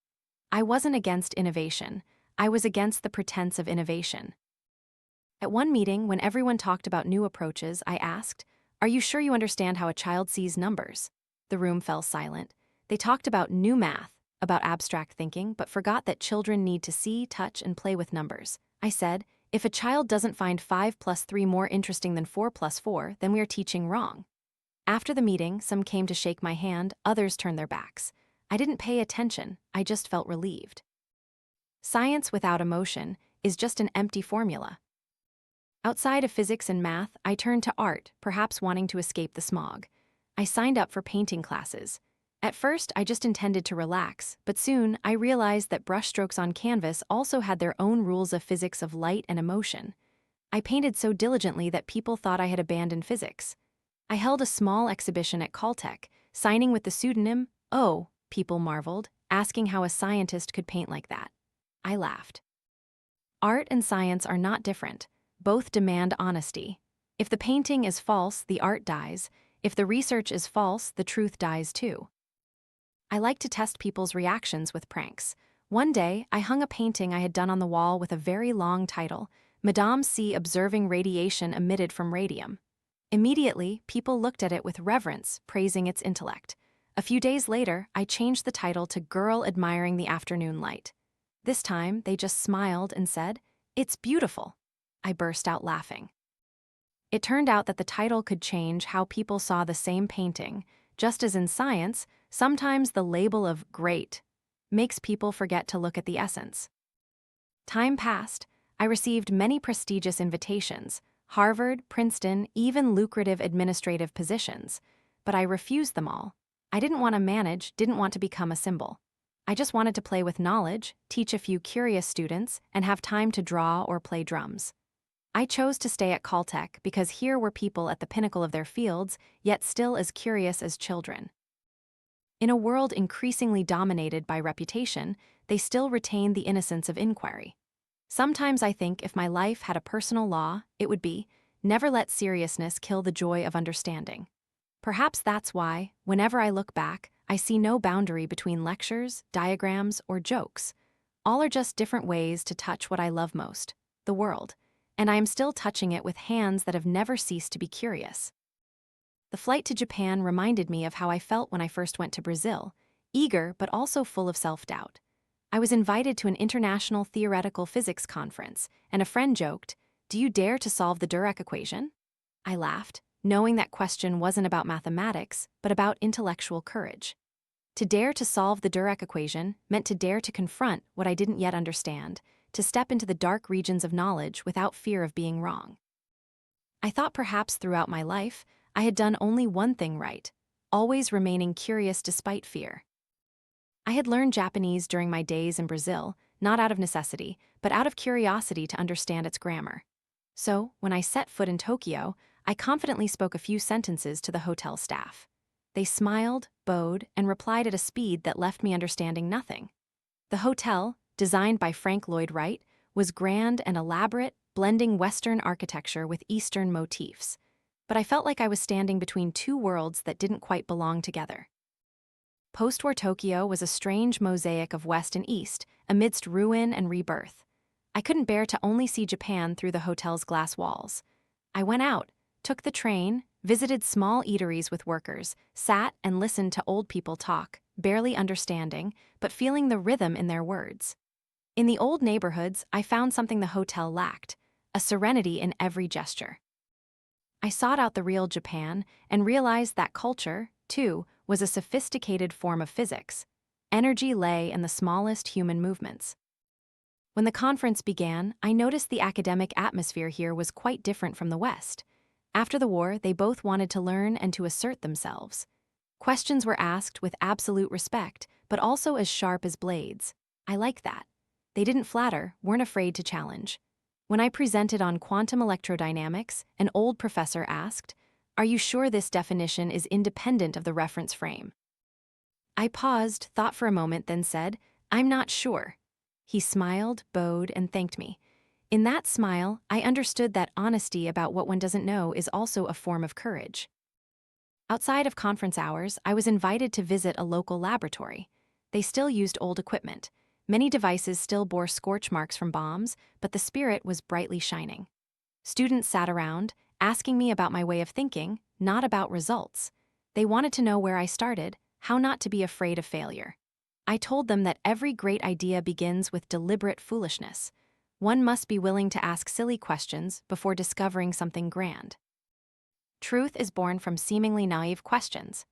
I wasn't against innovation. I was against the pretense of innovation. At one meeting, when everyone talked about new approaches, I asked, "Are you sure you understand how a child sees numbers?" The room fell silent. They talked about new math, about abstract thinking, but forgot that children need to see, touch, and play with numbers. I said, "If a child doesn't find 5 plus 3 more interesting than 4 plus 4, then we are teaching wrong." After the meeting, some came to shake my hand, others turned their backs. I didn't pay attention, I just felt relieved. Science without emotion is just an empty formula. Outside of physics and math, I turned to art, perhaps wanting to escape the smog. I signed up for painting classes. At first, I just intended to relax, but soon I realized that brushstrokes on canvas also had their own rules of physics of light and emotion. I painted so diligently that people thought I had abandoned physics. I held a small exhibition at Caltech, signing with the pseudonym, "Oh," people marveled, asking how a scientist could paint like that. I laughed. Art and science are not different. Both demand honesty. If the painting is false, the art dies. If the research is false, the truth dies too. I like to test people's reactions with pranks. One day, I hung a painting I had done on the wall with a very long title, Madame C. Observing Radiation Emitted from Radium. Immediately, people looked at it with reverence, praising its intellect. A few days later, I changed the title to Girl Admiring the Afternoon Light. This time, they just smiled and said, "It's beautiful." I burst out laughing. It turned out that the title could change how people saw the same painting, just as in science, sometimes the label of great makes people forget to look at the essence. Time passed. I received many prestigious invitations, Harvard, Princeton, even lucrative administrative positions, but I refused them all. I didn't want to manage, didn't want to become a symbol. I just wanted to play with knowledge, teach a few curious students, and have time to draw or play drums. I chose to stay at Caltech because here were people at the pinnacle of their fields, yet still as curious as children. In a world increasingly dominated by reputation, they still retain the innocence of inquiry. Sometimes I think if my life had a personal law, it would be, never let seriousness kill the joy of understanding. Perhaps that's why, whenever I look back, I see no boundary between lectures, diagrams, or jokes. All are just different ways to touch what I love most, the world, and I am still touching it with hands that have never ceased to be curious. The flight to Japan reminded me of how I felt when I first went to Brazil, eager but also full of self-doubt. I was invited to an international theoretical physics conference, and a friend joked, "Do you dare to solve the Dirac equation?" I laughed, knowing that question wasn't about mathematics, but about intellectual courage. To dare to solve the Dirac equation meant to dare to confront what I didn't yet understand, to step into the dark regions of knowledge without fear of being wrong. I thought perhaps throughout my life, I had done only one thing right, always remaining curious despite fear. I had learned Japanese during my days in Brazil, not out of necessity, but out of curiosity to understand its grammar. So, when I set foot in Tokyo, I confidently spoke a few sentences to the hotel staff. They smiled, bowed, and replied at a speed that left me understanding nothing. The hotel, designed by Frank Lloyd Wright, was grand and elaborate, blending Western architecture with Eastern motifs. But I felt like I was standing between two worlds that didn't quite belong together. Post-war Tokyo was a strange mosaic of West and East, amidst ruin and rebirth. I couldn't bear to only see Japan through the hotel's glass walls. I went out, took the train, visited small eateries with workers, sat and listened to old people talk, barely understanding, but feeling the rhythm in their words. In the old neighborhoods, I found something the hotel lacked, a serenity in every gesture. I sought out the real Japan and realized that culture, too, was a sophisticated form of physics. Energy lay in the smallest human movements. When the conference began, I noticed the academic atmosphere here was quite different from the West. After the war, they both wanted to learn and to assert themselves. Questions were asked with absolute respect, but also as sharp as blades. I like that. They didn't flatter, weren't afraid to challenge. When I presented on quantum electrodynamics, an old professor asked, "Are you sure this definition is independent of the reference frame?" I paused, thought for a moment, then said, "I'm not sure." He smiled, bowed, and thanked me. In that smile, I understood that honesty about what one doesn't know is also a form of courage. Outside of conference hours, I was invited to visit a local laboratory. They still used old equipment. Many devices still bore scorch marks from bombs, but the spirit was brightly shining. Students sat around, asking me about my way of thinking, not about results. They wanted to know where I started, how not to be afraid of failure. I told them that every great idea begins with deliberate foolishness. One must be willing to ask silly questions before discovering something grand. Truth is born from seemingly naive questions.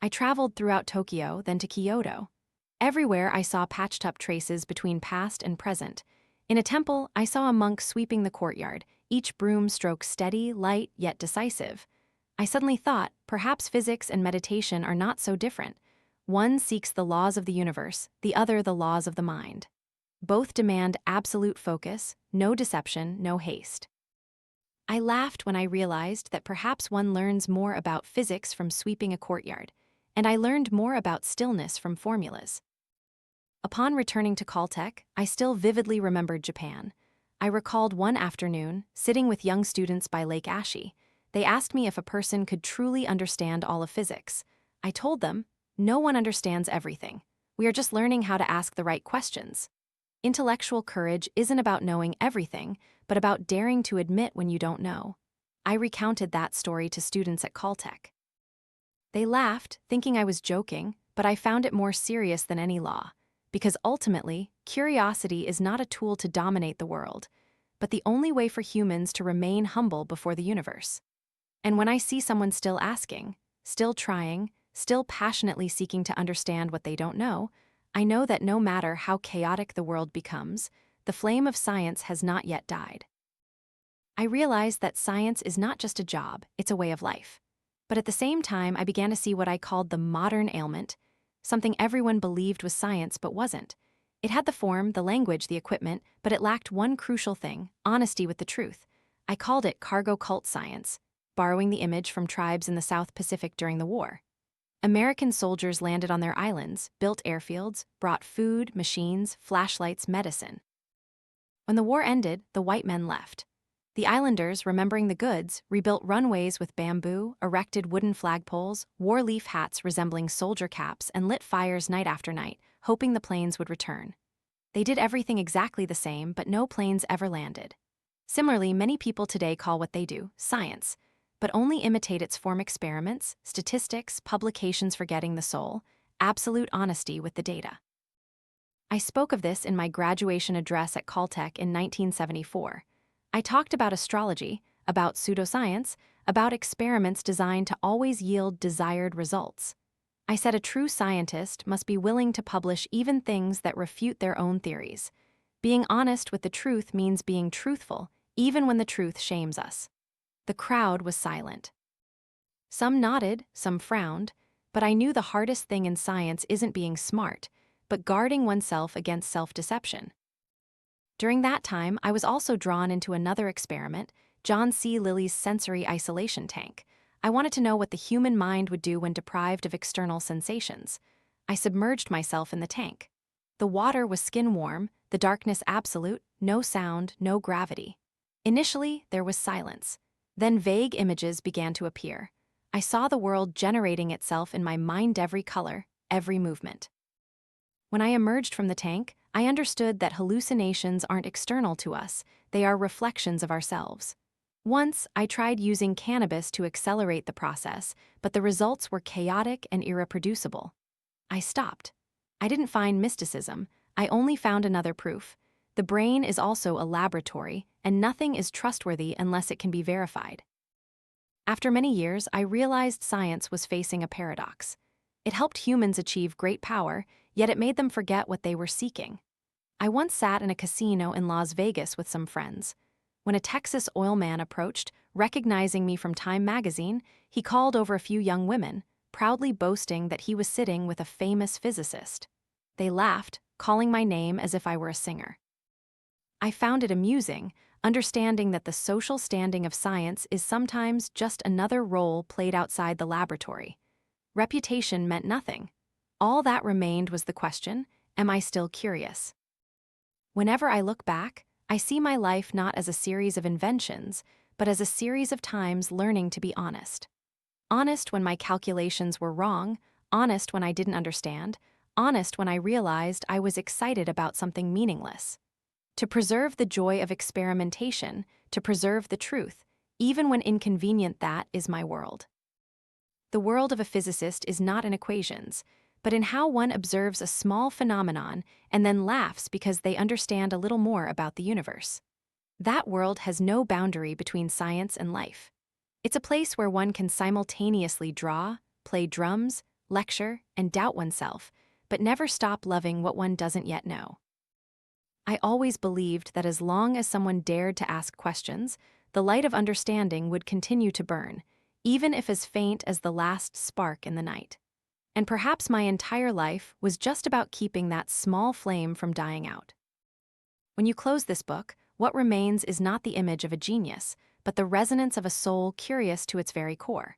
I traveled throughout Tokyo, then to Kyoto. Everywhere I saw patched-up traces between past and present. In a temple, I saw a monk sweeping the courtyard, each broom stroke steady, light, yet decisive. I suddenly thought, perhaps physics and meditation are not so different. One seeks the laws of the universe, the other the laws of the mind. Both demand absolute focus, no deception, no haste. I laughed when I realized that perhaps one learns more about physics from sweeping a courtyard, and I learned more about stillness from formulas. Upon returning to Caltech, I still vividly remembered Japan. I recalled one afternoon, sitting with young students by Lake Ashi. They asked me if a person could truly understand all of physics. I told them, no one understands everything. We are just learning how to ask the right questions. Intellectual courage isn't about knowing everything, but about daring to admit when you don't know. I recounted that story to students at Caltech. They laughed, thinking I was joking, but I found it more serious than any law. Because ultimately, curiosity is not a tool to dominate the world, but the only way for humans to remain humble before the universe. And when I see someone still asking, still trying, still passionately seeking to understand what they don't know, I know that no matter how chaotic the world becomes, the flame of science has not yet died. I realized that science is not just a job, it's a way of life. But at the same time, I began to see what I called the modern ailment, something everyone believed was science but wasn't. It had the form, the language, the equipment, but it lacked one crucial thing: honesty with the truth. I called it cargo cult science, borrowing the image from tribes in the South Pacific during the war. American soldiers landed on their islands, built airfields, brought food, machines, flashlights, medicine. When the war ended, the white men left. The islanders, remembering the goods, rebuilt runways with bamboo, erected wooden flagpoles, wore leaf hats resembling soldier caps, and lit fires night after night, hoping the planes would return. They did everything exactly the same, but no planes ever landed. Similarly, many people today call what they do science, but only imitate its form: experiments, statistics, publications for getting the soul, absolute honesty with the data. I spoke of this in my graduation address at Caltech in 1974. I talked about astrology, about pseudoscience, about experiments designed to always yield desired results. I said a true scientist must be willing to publish even things that refute their own theories. Being honest with the truth means being truthful, even when the truth shames us. The crowd was silent. Some nodded, some frowned, but I knew the hardest thing in science isn't being smart, but guarding oneself against self-deception. During that time, I was also drawn into another experiment, John C. Lilly's sensory isolation tank. I wanted to know what the human mind would do when deprived of external sensations. I submerged myself in the tank. The water was skin warm, the darkness absolute, no sound, no gravity. Initially, there was silence. Then vague images began to appear. I saw the world generating itself in my mind, every color, every movement. When I emerged from the tank, I understood that hallucinations aren't external to us, they are reflections of ourselves. Once, I tried using cannabis to accelerate the process, but the results were chaotic and irreproducible. I stopped. I didn't find mysticism, I only found another proof. The brain is also a laboratory, and nothing is trustworthy unless it can be verified. After many years, I realized science was facing a paradox. It helped humans achieve great power, yet it made them forget what they were seeking. I once sat in a casino in Las Vegas with some friends. When a Texas oil man approached, recognizing me from Time magazine, he called over a few young women, proudly boasting that he was sitting with a famous physicist. They laughed, calling my name as if I were a singer. I found it amusing, understanding that the social standing of science is sometimes just another role played outside the laboratory. Reputation meant nothing. All that remained was the question, am I still curious? Whenever I look back, I see my life not as a series of inventions, but as a series of times learning to be honest. Honest when my calculations were wrong, honest when I didn't understand, honest when I realized I was excited about something meaningless. To preserve the joy of experimentation, to preserve the truth, even when inconvenient, that is my world. The world of a physicist is not in equations, but in how one observes a small phenomenon and then laughs because they understand a little more about the universe. That world has no boundary between science and life. It's a place where one can simultaneously draw, play drums, lecture, and doubt oneself, but never stop loving what one doesn't yet know. I always believed that as long as someone dared to ask questions, the light of understanding would continue to burn, even if as faint as the last spark in the night. And perhaps my entire life was just about keeping that small flame from dying out. When you close this book, what remains is not the image of a genius, but the resonance of a soul curious to its very core.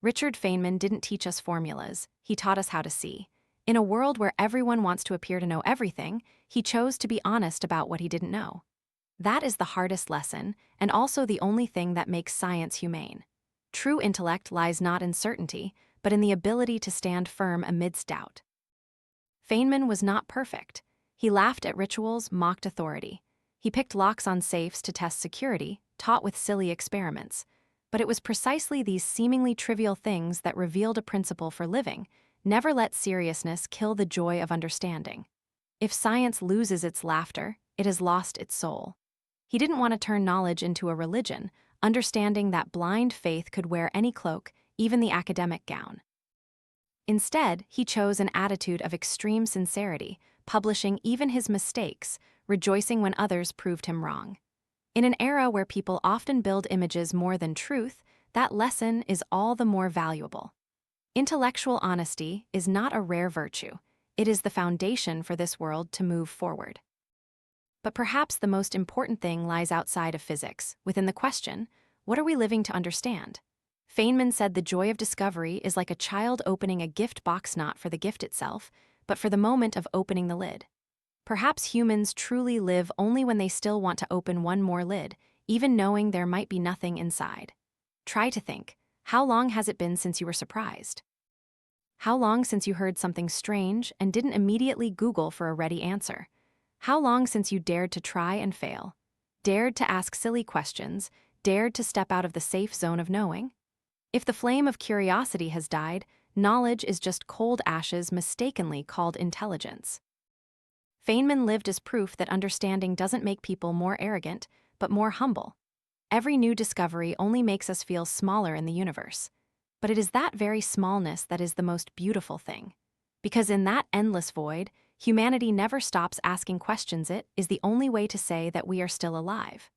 Richard Feynman didn't teach us formulas, he taught us how to see. In a world where everyone wants to appear to know everything, he chose to be honest about what he didn't know. That is the hardest lesson, and also the only thing that makes science humane. True intellect lies not in certainty, but in the ability to stand firm amidst doubt. Feynman was not perfect. He laughed at rituals, mocked authority. He picked locks on safes to test security, taught with silly experiments. But it was precisely these seemingly trivial things that revealed a principle for living. Never let seriousness kill the joy of understanding. If science loses its laughter, it has lost its soul. He didn't want to turn knowledge into a religion, understanding that blind faith could wear any cloak, even the academic gown. Instead, he chose an attitude of extreme sincerity, publishing even his mistakes, rejoicing when others proved him wrong. In an era where people often build images more than truth, that lesson is all the more valuable. Intellectual honesty is not a rare virtue. It is the foundation for this world to move forward. But perhaps the most important thing lies outside of physics, within the question, what are we living to understand? Feynman said the joy of discovery is like a child opening a gift box not for the gift itself, but for the moment of opening the lid. Perhaps humans truly live only when they still want to open one more lid, even knowing there might be nothing inside. Try to think. How long has it been since you were surprised? How long since you heard something strange and didn't immediately Google for a ready answer? How long since you dared to try and fail? Dared to ask silly questions? Dared to step out of the safe zone of knowing? If the flame of curiosity has died, knowledge is just cold ashes mistakenly called intelligence. Feynman lived as proof that understanding doesn't make people more arrogant, but more humble. Every new discovery only makes us feel smaller in the universe. But it is that very smallness that is the most beautiful thing. Because in that endless void, humanity never stops asking questions. It is the only way to say that we are still alive.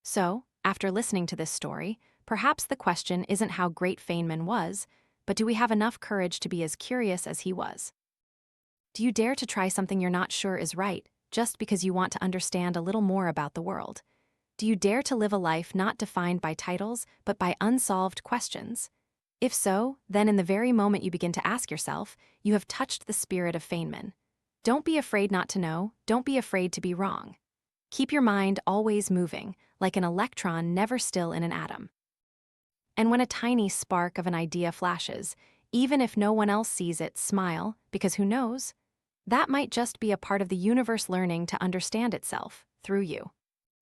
So, after listening to this story, perhaps the question isn't how great Feynman was, but do we have enough courage to be as curious as he was? Do you dare to try something you're not sure is right, just because you want to understand a little more about the world? Do you dare to live a life not defined by titles, but by unsolved questions? If so, then in the very moment you begin to ask yourself, you have touched the spirit of Feynman. Don't be afraid not to know, don't be afraid to be wrong. Keep your mind always moving, like an electron never still in an atom. And when a tiny spark of an idea flashes, even if no one else sees it, smile, because who knows? That might just be a part of the universe learning to understand itself, through you.